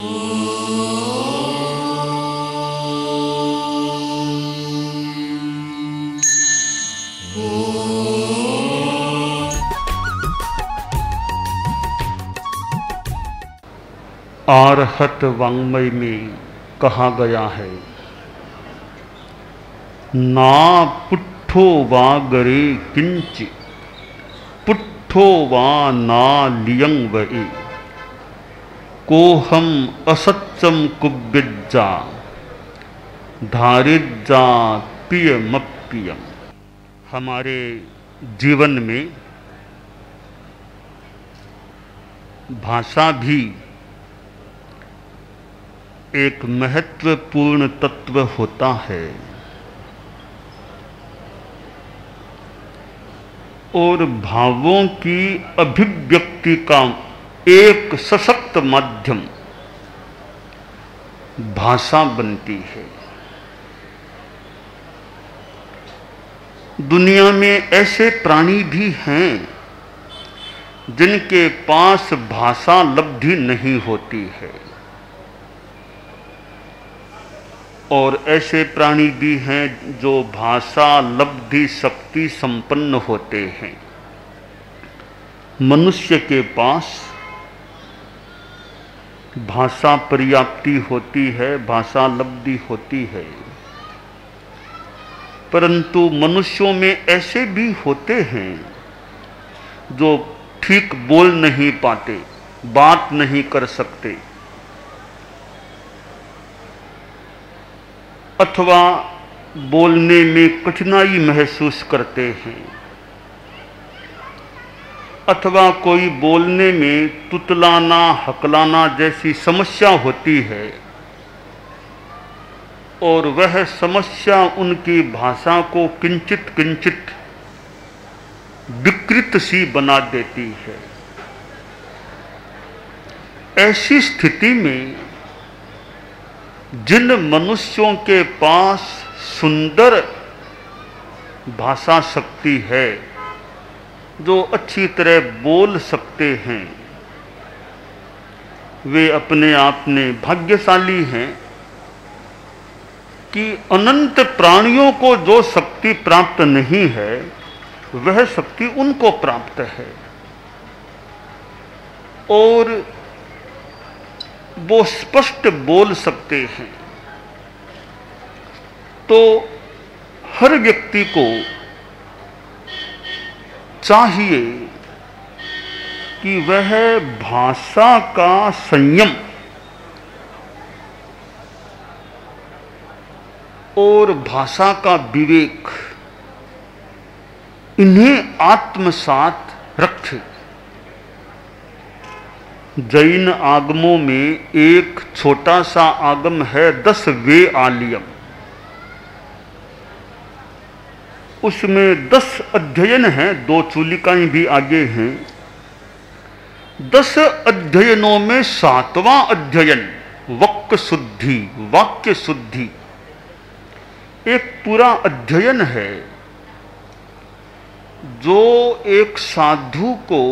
आरहत वाङ्मय में कहा गया है, ना पुट्ठो वा गरे किंच पुट्ठो वा ना लियं वए कोहम असत्यम कुब्बिज्जा धारिज्जा पियमप्पियम। हमारे जीवन में भाषा भी एक महत्वपूर्ण तत्व होता है और भावों की अभिव्यक्ति का एक सशक्त माध्यम भाषा बनती है। दुनिया में ऐसे प्राणी भी हैं जिनके पास भाषा लब्धि नहीं होती है और ऐसे प्राणी भी हैं जो भाषा लब्धि शक्ति संपन्न होते हैं। मनुष्य के पास भाषा पर्याप्ति होती है, भाषा लब्धि होती है, परंतु मनुष्यों में ऐसे भी होते हैं जो ठीक बोल नहीं पाते, बात नहीं कर सकते, अथवा बोलने में कठिनाई महसूस करते हैं, अथवा कोई बोलने में तुतलाना हकलाना जैसी समस्या होती है और वह समस्या उनकी भाषा को किंचित किंचित विकृत सी बना देती है। ऐसी स्थिति में जिन मनुष्यों के पास सुंदर भाषा शक्ति है, जो अच्छी तरह बोल सकते हैं, वे अपने आप में भाग्यशाली हैं कि अनंत प्राणियों को जो शक्ति प्राप्त नहीं है वह शक्ति उनको प्राप्त है और वो स्पष्ट बोल सकते हैं। तो हर व्यक्ति को चाहिए कि वह भाषा का संयम और भाषा का विवेक इन्हें आत्मसात रखे। जैन आगमों में एक छोटा सा आगम है 10 वे आलियम, उसमें 10 अध्ययन हैं, 2 चूलिकाएं भी आगे हैं। 10 अध्ययनों में 7वां अध्ययन वक्क शुद्धि, वाक्य शुद्धि, एक पूरा अध्ययन है जो एक साधु को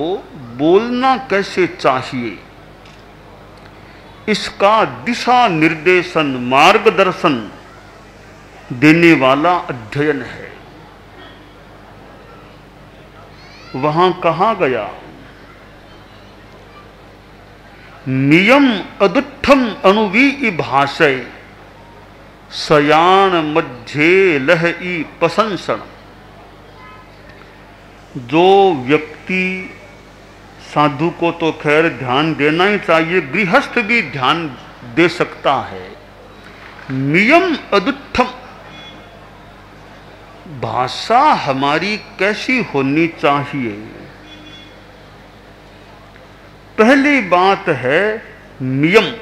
बोलना कैसे चाहिए इसका दिशा निर्देशन मार्गदर्शन देने वाला अध्ययन है। वहां कहा गया, नियम अदुत्थम अनुवी भाषय सयान मध्य लहई प्रशंसन। जो व्यक्ति, साधु को तो खैर ध्यान देना ही चाहिए, गृहस्थ भी ध्यान दे सकता है। नियम अदुत्थम, भाषा हमारी कैसी होनी चाहिए। पहली बात है नियम,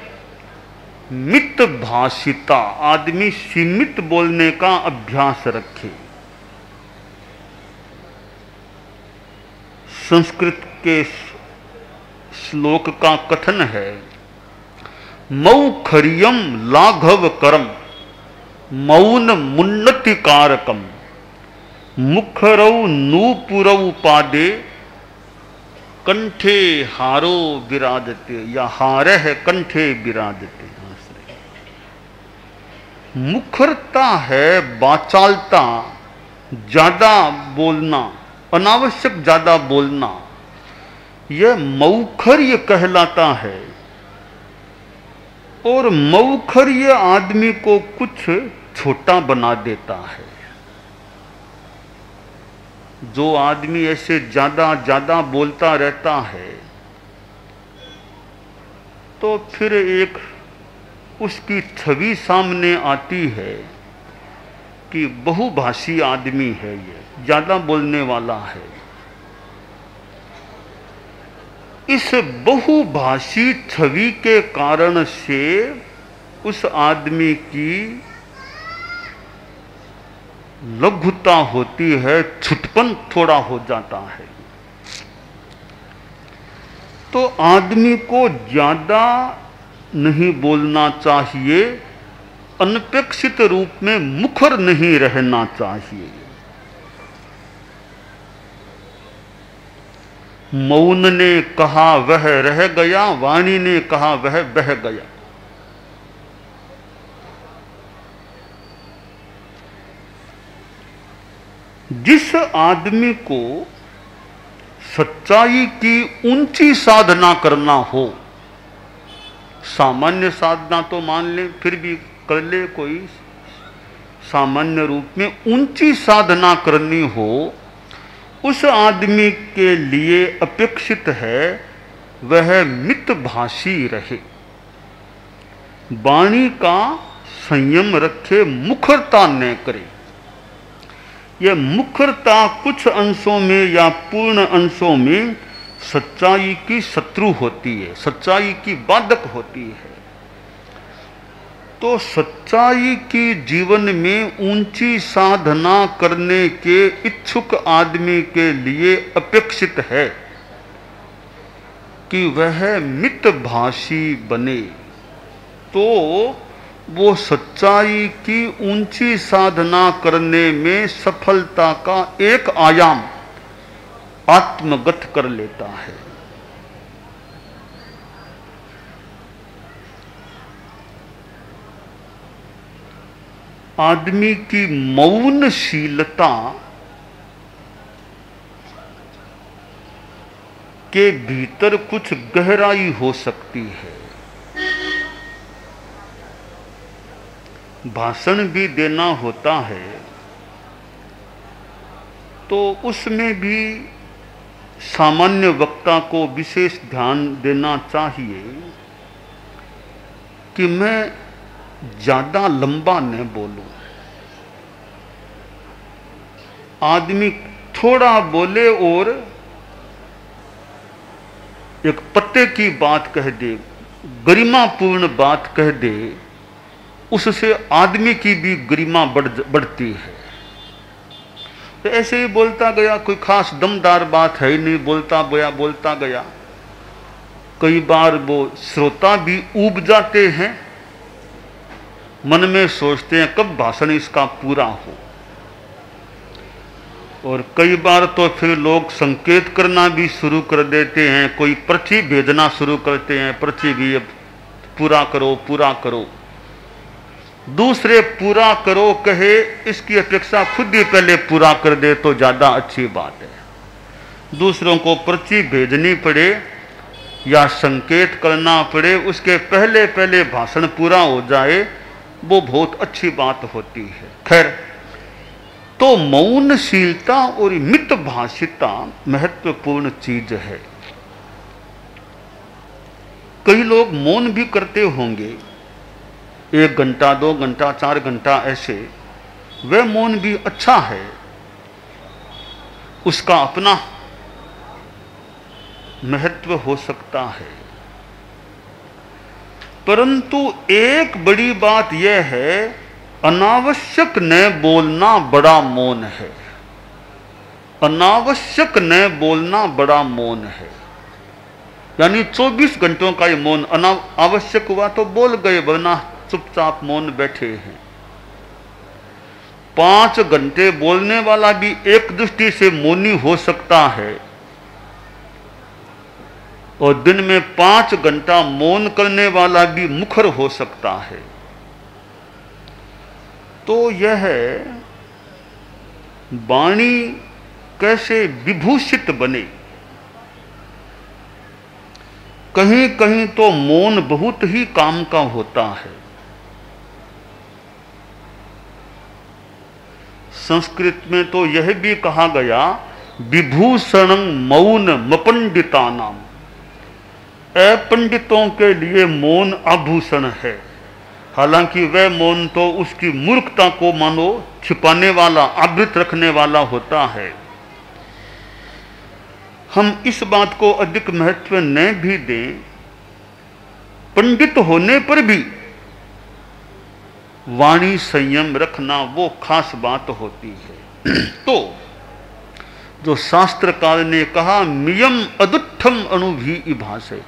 मित भाषिता, आदमी सीमित बोलने का अभ्यास रखे। संस्कृत के श्लोक का कथन है, मौखरियम लाघव करम मौन मुन्नति कारकम मुखरौ नूपुरौ पादे कंठे हारो विराजते या हारह कंठे विराजते। मुखरता है वाचालता, ज्यादा बोलना, अनावश्यक ज्यादा बोलना, यह मौखर्य कहलाता है। और मौखर्य आदमी को कुछ छोटा बना देता है। जो आदमी ऐसे ज्यादा ज्यादा बोलता रहता है तो फिर एक उसकी छवि सामने आती है कि बहुभाषी आदमी है, ये ज्यादा बोलने वाला है। इस बहुभाषी छवि के कारण से उस आदमी की लघुता होती है, छुटपन थोड़ा हो जाता है। तो आदमी को ज्यादा नहीं बोलना चाहिए, अनपेक्षित रूप में मुखर नहीं रहना चाहिए। मौन ने कहा वह रह गया, वाणी ने कहा वह बह गया। जिस आदमी को सच्चाई की ऊंची साधना करना हो, सामान्य साधना तो मान ले, फिर भी कर ले, कोई सामान्य रूप में ऊंची साधना करनी हो, उस आदमी के लिए अपेक्षित है वह मितभाषी रहे, वाणी का संयम रखे, मुखरता न करे। यह मुखरता कुछ अंशों में या पूर्ण अंशों में सच्चाई की शत्रु होती है, सच्चाई की बाधक होती है। तो सच्चाई की जीवन में ऊंची साधना करने के इच्छुक आदमी के लिए अपेक्षित है कि वह मितभाषी बने। तो वो सच्चाई की ऊंची साधना करने में सफलता का एक आयाम आत्मगत कर लेता है। आदमी की मौनशीलता के भीतर कुछ गहराई हो सकती है। भाषण भी देना होता है तो उसमें भी सामान्य वक्ता को विशेष ध्यान देना चाहिए कि मैं ज्यादा लंबा न बोलूं। आदमी थोड़ा बोले और एक पत्ते की बात कह दे, गरिमापूर्ण बात कह दे, उससे आदमी की भी गरिमा बढ़ती है। तो ऐसे ही बोलता गया, कोई खास दमदार बात है ही नहीं, बोलता गया। कई बार वो श्रोता भी ऊब जाते हैं, मन में सोचते हैं कब भाषण इसका पूरा हो। और कई बार तो फिर लोग संकेत करना भी शुरू कर देते हैं, कोई पर्ची भेजना शुरू करते हैं, पर्ची भी अब पूरा करो पूरा करो। दूसरे पूरा करो कहे, इसकी अपेक्षा खुद ही पहले पूरा कर दे तो ज्यादा अच्छी बात है। दूसरों को पर्ची भेजनी पड़े या संकेत करना पड़े, उसके पहले पहले भाषण पूरा हो जाए, वो बहुत अच्छी बात होती है। खैर, तो मौनशीलता और मितभाषिता महत्वपूर्ण चीज है। कई लोग मौन भी करते होंगे, 1 घंटा 2 घंटा 4 घंटा ऐसे, वह मौन भी अच्छा है, उसका अपना महत्व हो सकता है। परंतु एक बड़ी बात यह है, अनावश्यक न बोलना बड़ा मौन है। अनावश्यक न बोलना बड़ा मौन है। यानी 24 घंटों का ये मौन अनावश्यक हुआ तो बोल गए, वरना चुपचाप मौन बैठे हैं। 5 घंटे बोलने वाला भी एक दृष्टि से मौनी हो सकता है, और दिन में 5 घंटा मौन करने वाला भी मुखर हो सकता है। तो यह वाणी कैसे विभूषित बने। कहीं कहीं तो मौन बहुत ही काम का होता है। संस्कृत में तो यह भी कहा गया, विभूषणं मौन मपंडितानाम, अपंडितों के लिए मौन आभूषण है। हालांकि वह मौन तो उसकी मूर्खता को मानो छिपाने वाला, आवृत रखने वाला होता है। हम इस बात को अधिक महत्व न भी दें, पंडित होने पर भी वाणी संयम रखना वो खास बात होती है। तो जो शास्त्रकार ने कहा, मियम अदुत्थम अणुभी भाषे,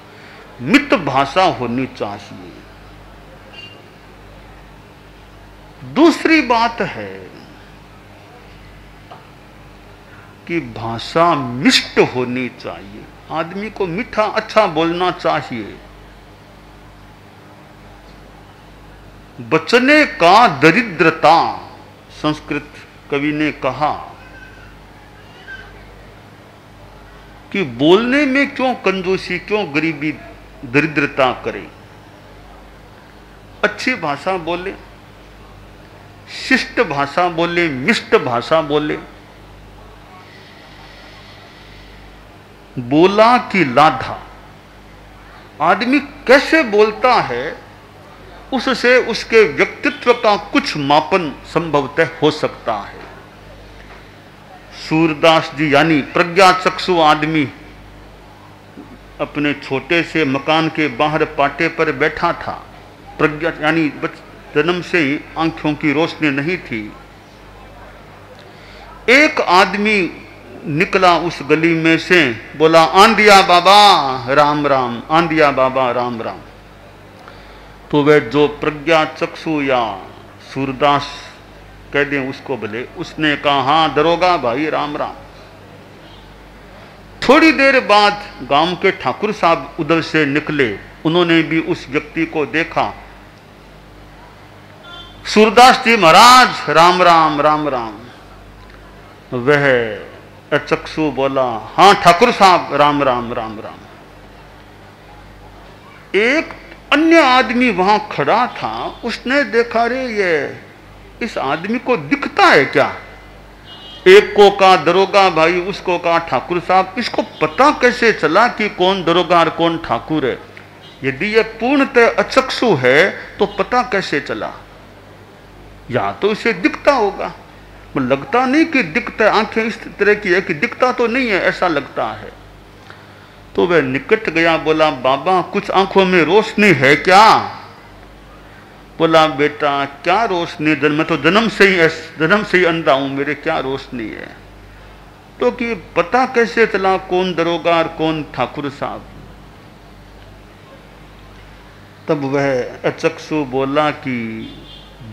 मित भाषा होनी चाहिए। दूसरी बात है कि भाषा मिष्ट होनी चाहिए। आदमी को मीठा अच्छा बोलना चाहिए। बचने का दरिद्रता, संस्कृत कवि ने कहा कि बोलने में क्यों कंजूसी, क्यों गरीबी, दरिद्रता करे। अच्छी भाषा बोले, शिष्ट भाषा बोले, मिष्ट भाषा बोले। बोला कि लाधा, आदमी कैसे बोलता है उससे उसके व्यक्तित्व का कुछ मापन संभवतः हो सकता है। सूरदास जी यानी प्रज्ञाचक्षु आदमी अपने छोटे से मकान के बाहर पाटे पर बैठा था। प्रज्ञा यानी जन्म से ही आंखों की रोशनी नहीं थी। एक आदमी निकला उस गली में से, बोला, आंधिया बाबा राम राम, आंधिया बाबा राम राम। तो वह जो प्रज्ञा चक्षु या सूरदास कह दें उसको भले, उसने कहा, हाँ दरोगा भाई राम राम। थोड़ी देर बाद गांव के ठाकुर साहब उधर से निकले, उन्होंने भी उस व्यक्ति को देखा। सूरदास जी महाराज राम राम राम राम। वह अचक्षु बोला, हाँ ठाकुर साहब राम राम राम राम। एक अन्य आदमी वहां खड़ा था, उसने देखा, रे ये इस आदमी को दिखता है क्या। एक को कहा दरोगा भाई, उसको कहा ठाकुर साहब। इसको पता कैसे चला कि कौन दरोगा और कौन ठाकुर है। यदि यह पूर्णतः अचक्षु है तो पता कैसे चला। या तो इसे दिखता होगा, लगता नहीं कि दिखता, आंखें इस तरह की है कि दिखता तो नहीं है, ऐसा लगता है। तो वह निकट गया, बोला, बाबा कुछ आंखों में रोशनी है क्या। बोला, बेटा क्या रोशनी, मैं तो जन्म से ही अंधा हूं, मेरे क्या रोशनी है। तो कि पता कैसे चला कौन दरोगा और कौन ठाकुर साहब। तब वह अचक्षु बोला कि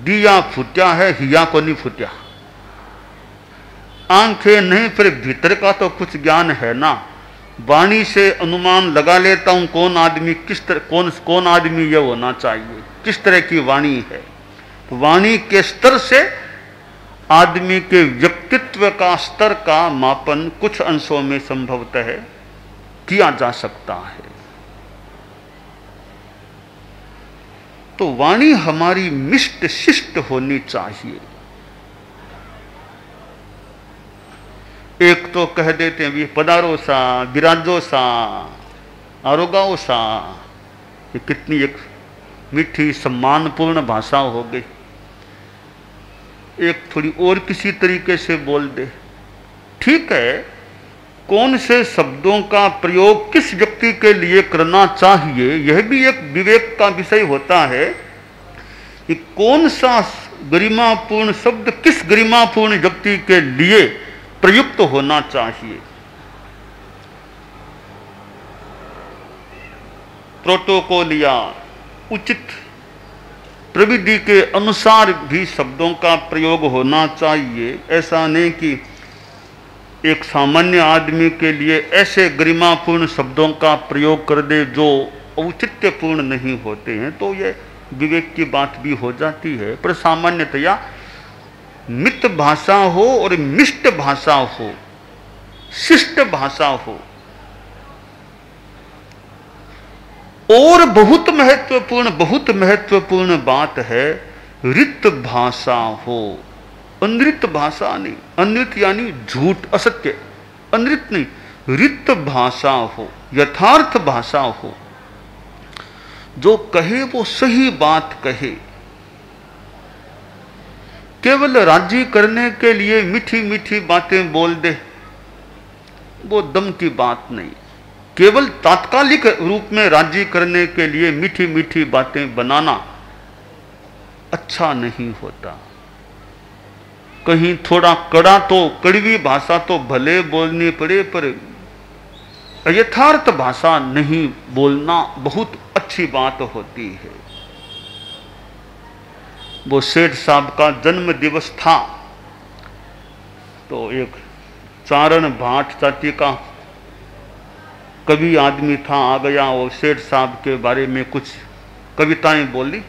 दिया फुट्या है, हिया को नहीं फुट्या। आंखें नहीं, फिर भीतर का तो कुछ ज्ञान है ना। वाणी से अनुमान लगा लेता हूं कौन आदमी किस तरह, कौन आदमी यह होना चाहिए, किस तरह की वाणी है। तो वाणी के स्तर से आदमी के व्यक्तित्व का स्तर का मापन कुछ अंशों में संभवतः किया जा सकता है। तो वाणी हमारी मिष्ट शिष्ट होनी चाहिए। एक तो कह देते हैं पधारो सा, विराजो सा, आरोगाओ सा। ये कितनी एक मीठी सम्मानपूर्ण भाषा हो गई। एक थोड़ी और किसी तरीके से बोल दे, ठीक है। कौन से शब्दों का प्रयोग किस व्यक्ति के लिए करना चाहिए, यह भी एक विवेक का विषय होता है कि कौन सा गरिमापूर्ण शब्द किस गरिमापूर्ण व्यक्ति के लिए प्रयुक्त होना चाहिए। प्रोटोकॉल या उचित प्रविधि के अनुसार भी शब्दों का प्रयोग होना चाहिए। ऐसा नहीं कि एक सामान्य आदमी के लिए ऐसे गरिमापूर्ण शब्दों का प्रयोग कर दे जो औचित्यपूर्ण नहीं होते हैं, तो ये विवेक की बात भी हो जाती है। पर सामान्यतया मित भाषा हो और मिष्ट भाषा हो, शिष्ट भाषा हो, और बहुत महत्वपूर्ण बात है रित भाषा हो, अनृत भाषा नहीं। अनृत यानी झूठ, असत्य, अनृत नहीं, रित भाषा हो, यथार्थ भाषा हो, जो कहे वो सही बात कहे। केवल राजी करने के लिए मीठी मीठी बातें बोल दे, वो दम की बात नहीं। केवल तात्कालिक रूप में राजी करने के लिए मीठी मीठी बातें बनाना अच्छा नहीं होता। कहीं थोड़ा कड़ा तो, कड़वी भाषा तो भले बोलनी पड़े, पर यथार्थ भाषा नहीं बोलना बहुत अच्छी बात होती है। वो सेठ साहब का जन्म दिवस था, तो एक चारण भाट जाति का कवि आदमी था, आ गया और सेठ साहब के बारे में कुछ कविताएं बोली।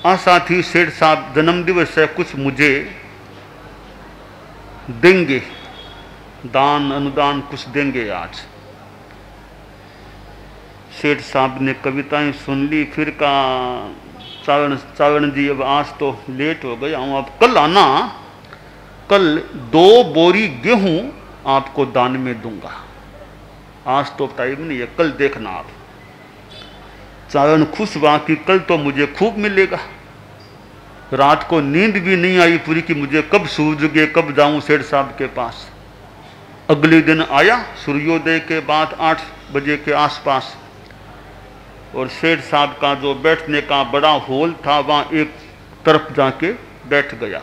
आशा थी सेठ साहब जन्मदिवस है, कुछ मुझे देंगे, दान अनुदान कुछ देंगे आज। सेठ साहब ने कविताएं सुन ली, फिर कहा चावण जी अब आज तो लेट हो गया हूँ, अब कल आना, कल 2 बोरी गेहूं आपको दान में दूंगा, आज तो टाइम नहीं है, कल देखना आप। चावण खुश हुआ कि कल तो मुझे खूब मिलेगा। रात को नींद भी नहीं आई पूरी कि मुझे कब सूरज उगे, कब जाऊं सेठ साहब के पास। अगले दिन आया सूर्योदय के बाद 8 बजे के आसपास, और सेठ साहब का जो बैठने का बड़ा हॉल था वहां एक तरफ जाके बैठ गया।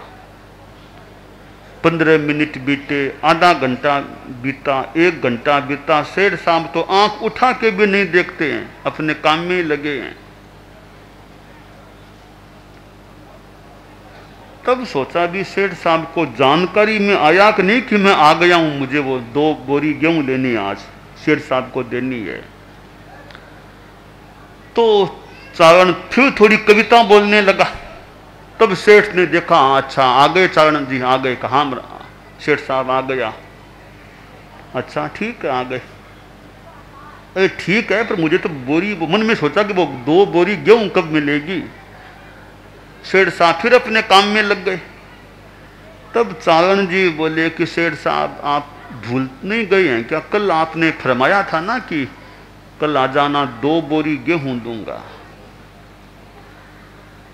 15 मिनट बीते, आधा घंटा बीता, 1 घंटा बीता, सेठ साहब तो आंख उठा के भी नहीं देखते हैं, अपने काम में लगे हैं। तब सोचा भी सेठ साहब को जानकारी में आया कि नहीं कि मैं आ गया हूं, मुझे वो 2 बोरी गेहूं लेनी आज सेठ साहब को देनी है। तो चारण फिर थोड़ी कविता बोलने लगा। तब सेठ ने देखा, अच्छा आ गए चारण जी, आ गए। कहाँ सेठ साहब आ गया, अच्छा ठीक है आ गए। अरे ठीक है, पर मुझे तो बोरी, मन में सोचा कि वो 2 बोरी गेहूं कब मिलेगी। सेठ साहब फिर अपने काम में लग गए। तब चारण जी बोले कि सेठ साहब आप भूल नहीं गए हैं क्या, कल आपने फरमाया था ना कि कल आ जाना, 2 बोरी गेहूं दूंगा।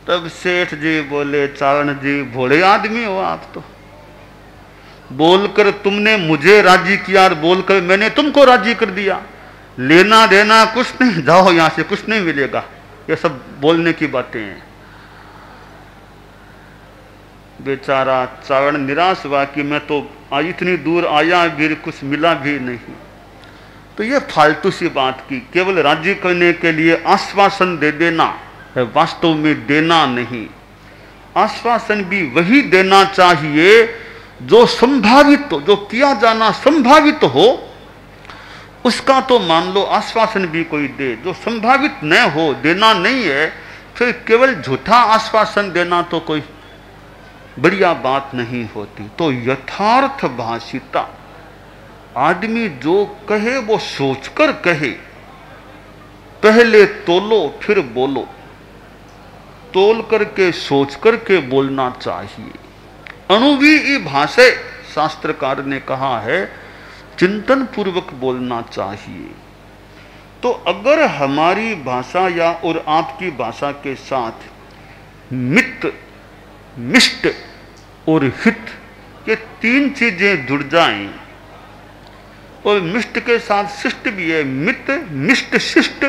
तब सेठ जी बोले, चारण जी भोले आदमी हो आप तो, बोलकर तुमने मुझे राजी किया और बोलकर मैंने तुमको राजी कर दिया, लेना देना कुछ नहीं, जाओ यहां से, कुछ नहीं मिलेगा। ये सब बोलने की बातें हैं। बेचारा चारण निराश हुआ कि मैं तो इतनी दूर आया भी कुछ मिला भी नहीं। तो ये फालतू सी बात की, केवल राजी करने के लिए आश्वासन दे देना है, वास्तव में देना नहीं। आश्वासन भी वही देना चाहिए जो संभावित हो, जो किया जाना संभावित हो, उसका तो मान लो आश्वासन भी कोई दे। जो संभावित न हो, देना नहीं है, फिर केवल झूठा आश्वासन देना तो कोई बढ़िया बात नहीं होती। तो यथार्थ भाषिता, आदमी जो कहे वो सोचकर कहे। पहले तोलो फिर बोलो, तोल करके सोच करके बोलना चाहिए। अणुवी भाषा, शास्त्रकार ने कहा है, चिंतन पूर्वक बोलना चाहिए। तो अगर हमारी भाषा या और आपकी भाषा के साथ मित, मिष्ट और हित, ये 3 चीजें जुड़ जाएं, और मिष्ट के साथ शिष्ट भी है, मित, मिष्ट, शिष्ट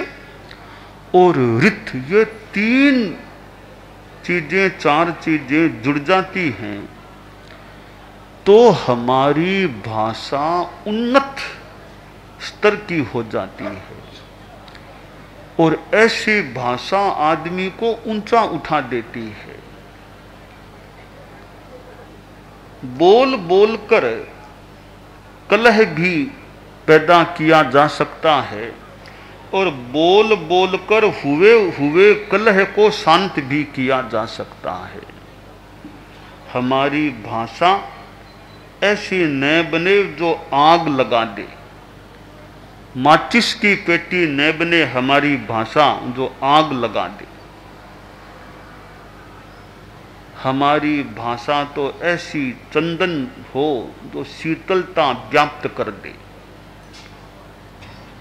और रित, ये 3 चीजें, 4 चीजें जुड़ जाती हैं, तो हमारी भाषा उन्नत स्तर की हो जाती है। और ऐसी भाषा आदमी को ऊंचा उठा देती है। बोल बोल कर कलह भी पैदा किया जा सकता है और बोल बोल कर हुए हुए कलह को शांत भी किया जा सकता है। हमारी भाषा ऐसी न बने जो आग लगा दे, माचिस की पेटी न बने हमारी भाषा जो आग लगा दे। हमारी भाषा तो ऐसी चंदन हो जो शीतलता व्याप्त कर दे।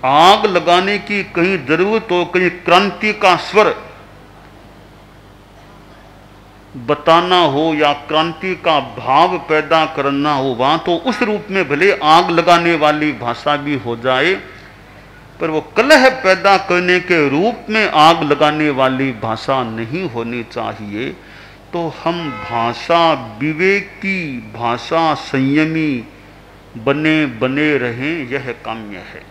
आग लगाने की कहीं जरूरत हो, कहीं क्रांति का स्वर बताना हो या क्रांति का भाव पैदा करना हो, वहां तो उस रूप में भले आग लगाने वाली भाषा भी हो जाए, पर वो कलह पैदा करने के रूप में आग लगाने वाली भाषा नहीं होनी चाहिए। तो हम भाषा विवेकी, भाषा संयमी बने बने रहें, यह काम्य है।